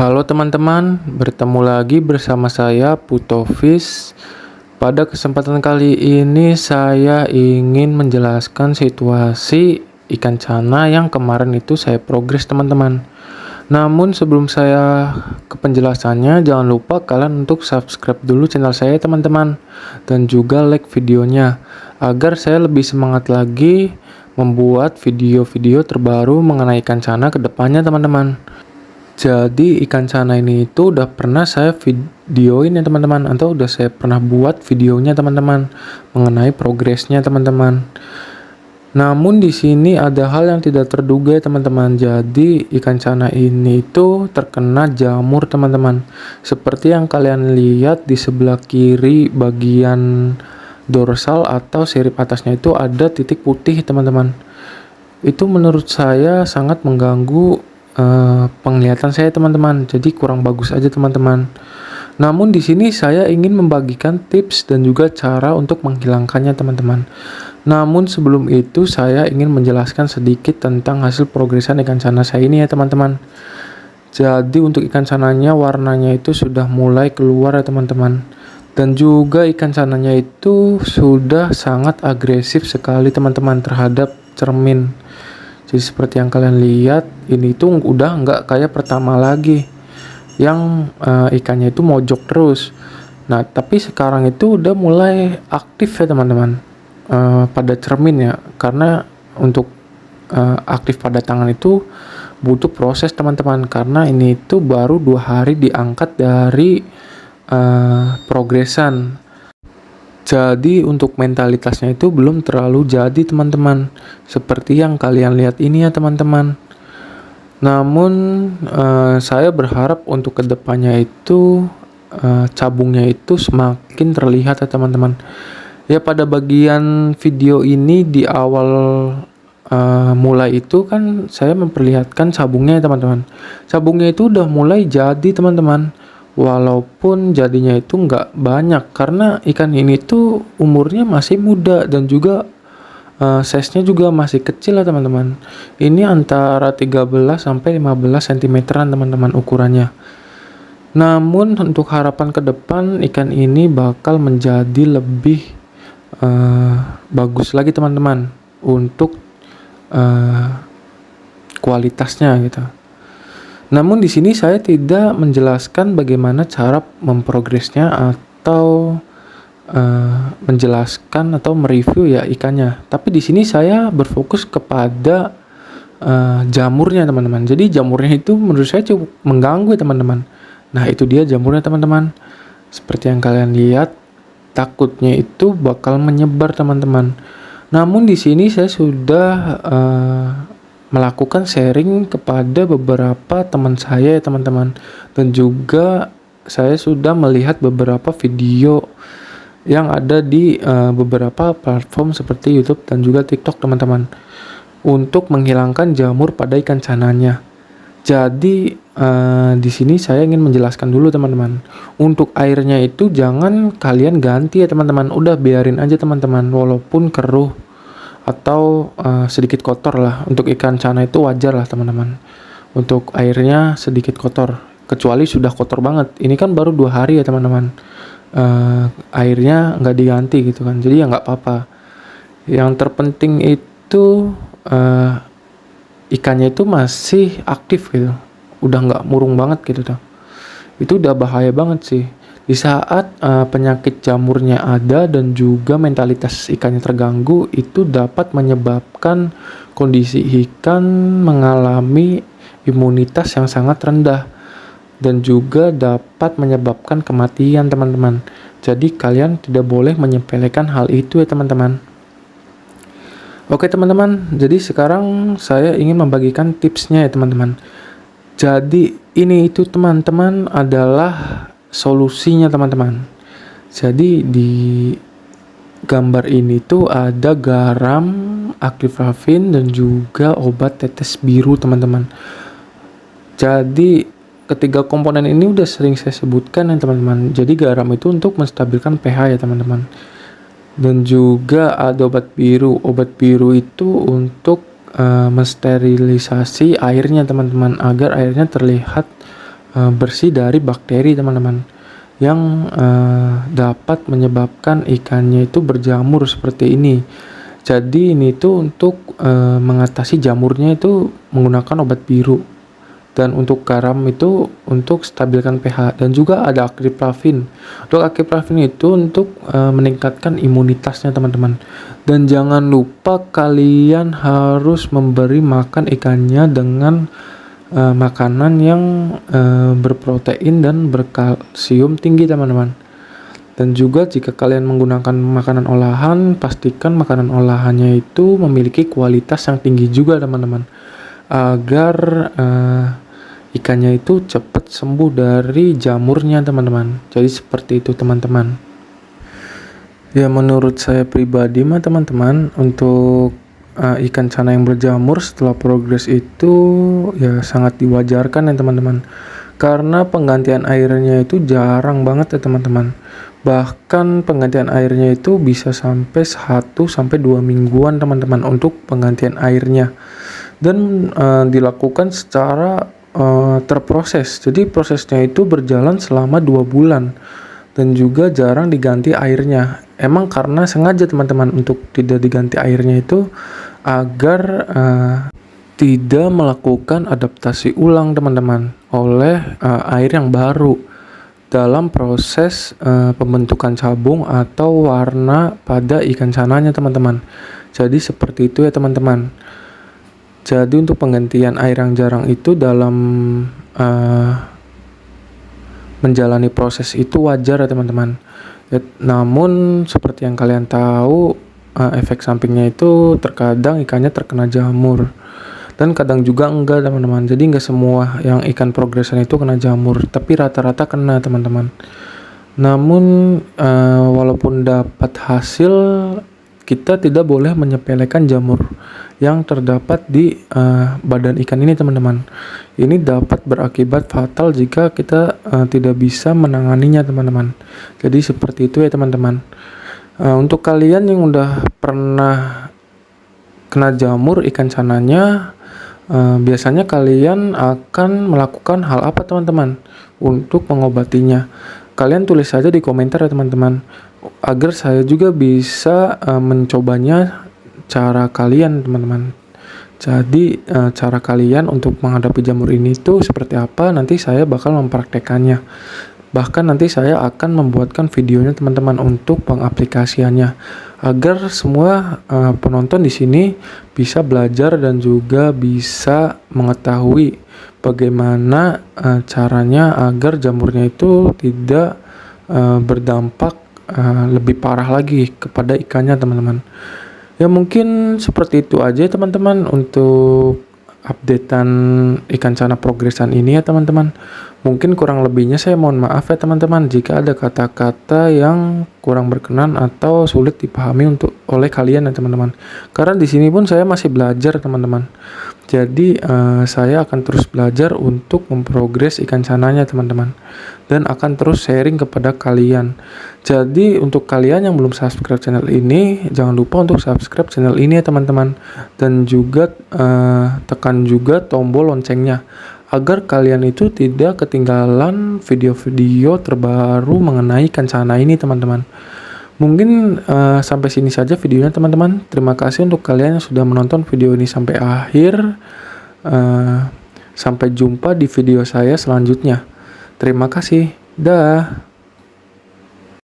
Halo teman-teman, bertemu lagi bersama saya Putofis. Pada kesempatan kali ini saya ingin menjelaskan situasi ikan cana yang kemarin itu saya progres teman-teman. Namun sebelum saya ke penjelasannya, jangan lupa kalian untuk subscribe dulu channel saya teman-teman. Dan juga like videonya, agar saya lebih semangat lagi membuat video-video terbaru mengenai ikan cana ke depannya teman-teman. Jadi ikan cana ini itu udah pernah saya videoin ya teman-teman, atau udah saya pernah buat videonya teman-teman mengenai progresnya teman-teman. Namun di sini ada hal yang tidak terduga ya teman-teman. Jadi ikan cana ini itu terkena jamur teman-teman. Seperti yang kalian lihat di sebelah kiri bagian dorsal atau sirip atasnya itu ada titik putih teman-teman. Itu menurut saya sangat mengganggu penglihatan saya teman-teman, jadi kurang bagus aja teman-teman. Namun di sini saya ingin membagikan tips dan juga cara untuk menghilangkannya teman-teman. Namun sebelum itu saya ingin menjelaskan sedikit tentang hasil progresan ikan cana saya ini ya teman-teman. Jadi untuk ikan cananya warnanya itu sudah mulai keluar ya teman-teman. Dan juga ikan cananya itu sudah sangat agresif sekali teman-teman terhadap cermin. Jadi seperti yang kalian lihat, ini tuh udah nggak kayak pertama lagi yang ikannya itu mojok terus. Nah tapi sekarang itu udah mulai aktif ya teman-teman, pada cermin ya, karena untuk aktif pada tangan itu butuh proses teman-teman, karena ini itu baru 2 hari diangkat dari progresan. Jadi untuk mentalitasnya itu belum terlalu jadi teman-teman, seperti yang kalian lihat ini ya teman-teman. Namun saya berharap untuk kedepannya itu cabungnya itu semakin terlihat ya teman-teman. Ya pada bagian video ini di awal mulai itu kan saya memperlihatkan cabungnya ya teman-teman. Cabungnya itu udah mulai jadi teman-teman. Walaupun jadinya itu nggak banyak karena ikan ini tuh umurnya masih muda dan juga size-nya juga masih kecil ya teman-teman. Ini antara 13 sampai 15 cm-an teman-teman ukurannya. Namun untuk harapan ke depan ikan ini bakal menjadi lebih bagus lagi teman-teman untuk kualitasnya gitu. Namun di sini saya tidak menjelaskan bagaimana cara memprogresnya atau menjelaskan atau mereview ya ikannya. Tapi di sini saya berfokus kepada jamurnya teman-teman. Jadi jamurnya itu menurut saya cukup mengganggu ya teman-teman. Nah itu dia jamurnya teman-teman. Seperti yang kalian lihat, takutnya itu bakal menyebar teman-teman. Namun di sini saya sudah melakukan sharing kepada beberapa teman saya ya teman-teman, dan juga saya sudah melihat beberapa video yang ada di beberapa platform seperti YouTube dan juga TikTok teman-teman untuk menghilangkan jamur pada ikan cananya. Jadi di sini saya ingin menjelaskan dulu teman-teman. Untuk airnya itu jangan kalian ganti ya teman-teman. Udah biarin aja teman-teman walaupun keruh atau sedikit kotor lah. Untuk ikan cana itu wajar lah teman-teman untuk airnya sedikit kotor, kecuali sudah kotor banget. Ini kan baru 2 hari ya teman-teman, airnya nggak diganti gitu kan, jadi ya nggak apa-apa. Yang terpenting itu ikannya itu masih aktif gitu, udah nggak murung banget gitu tuh. Itu udah bahaya banget sih. Di saat penyakit jamurnya ada dan juga mentalitas ikannya terganggu, itu dapat menyebabkan kondisi ikan mengalami imunitas yang sangat rendah dan juga dapat menyebabkan kematian teman-teman. Jadi kalian tidak boleh menyepelekan hal itu ya teman-teman. Oke teman-teman, jadi sekarang saya ingin membagikan tipsnya ya teman-teman. Jadi ini itu teman-teman adalah solusinya teman-teman. Jadi di gambar ini tuh ada garam, activavin dan juga obat tetes biru teman-teman. Jadi ketiga komponen ini udah sering saya sebutkan ya teman-teman. Jadi garam itu untuk menstabilkan pH ya teman-teman. Dan juga ada obat biru. Obat biru itu untuk mensterilisasi airnya teman-teman, agar airnya terlihat bersih dari bakteri teman-teman, yang dapat menyebabkan ikannya itu berjamur seperti ini. Jadi ini tuh untuk mengatasi jamurnya itu menggunakan obat biru. Dan untuk garam itu untuk stabilkan pH, dan juga ada akriplavin. Untuk akriplavin itu untuk meningkatkan imunitasnya teman-teman. Dan jangan lupa kalian harus memberi makan ikannya dengan makanan yang berprotein dan berkalsium tinggi teman-teman. Dan juga jika kalian menggunakan makanan olahan, pastikan makanan olahannya itu memiliki kualitas yang tinggi juga teman-teman, agar ikannya itu cepat sembuh dari jamurnya teman-teman. Jadi seperti itu teman-teman. Ya menurut saya pribadi mah teman-teman, untuk ikan cana yang berjamur setelah progres itu ya sangat diwajarkan ya teman-teman. Karena penggantian airnya itu jarang banget ya teman-teman. Bahkan penggantian airnya itu bisa sampai 1-2 mingguan teman-teman untuk penggantian airnya. Dan dilakukan secara terproses. Jadi prosesnya itu berjalan selama 2 bulan dan juga jarang diganti airnya. Emang karena sengaja teman-teman untuk tidak diganti airnya itu agar tidak melakukan adaptasi ulang teman-teman oleh air yang baru dalam proses pembentukan cabung atau warna pada ikan cananya teman-teman. Jadi seperti itu ya teman-teman. Jadi untuk penggantian air yang jarang itu dalam menjalani proses itu wajar ya teman-teman. Namun seperti yang kalian tahu, efek sampingnya itu terkadang ikannya terkena jamur. Dan kadang juga enggak teman-teman. Jadi enggak semua yang ikan progresan itu kena jamur, tapi rata-rata kena teman-teman. Namun walaupun dapat hasil, kita tidak boleh menyepelekan jamur yang terdapat di badan ikan ini teman-teman. Ini dapat berakibat fatal jika kita tidak bisa menanganinya teman-teman. Jadi seperti itu ya teman-teman. Untuk kalian yang udah pernah kena jamur ikan cananya, biasanya kalian akan melakukan hal apa teman-teman untuk mengobatinya? Kalian tulis saja di komentar ya teman-teman, agar saya juga bisa mencobanya cara kalian teman-teman. Jadi cara kalian untuk menghadapi jamur ini tuh seperti apa, nanti saya bakal mempraktekannya. Bahkan nanti saya akan membuatkan videonya teman-teman untuk pengaplikasiannya, agar semua penonton di sini bisa belajar dan juga bisa mengetahui bagaimana caranya agar jamurnya itu tidak berdampak lebih parah lagi kepada ikannya teman-teman. Ya mungkin seperti itu aja teman-teman untuk updatean ikan cana progresan ini ya teman-teman. Mungkin kurang lebihnya saya mohon maaf ya teman-teman jika ada kata-kata yang kurang berkenan atau sulit dipahami oleh kalian ya teman-teman. Karena di sini pun saya masih belajar teman-teman. Jadi saya akan terus belajar untuk memprogres ikan cananya teman-teman, dan akan terus sharing kepada kalian. Jadi untuk kalian yang belum subscribe channel ini, jangan lupa untuk subscribe channel ini ya teman-teman, dan juga tekan juga tombol loncengnya agar kalian itu tidak ketinggalan video-video terbaru mengenai ikan cana ini teman-teman. Mungkin sampai sini saja videonya teman-teman. Terima kasih untuk kalian yang sudah menonton video ini sampai akhir. Sampai jumpa di video saya selanjutnya. Terima kasih. Dah.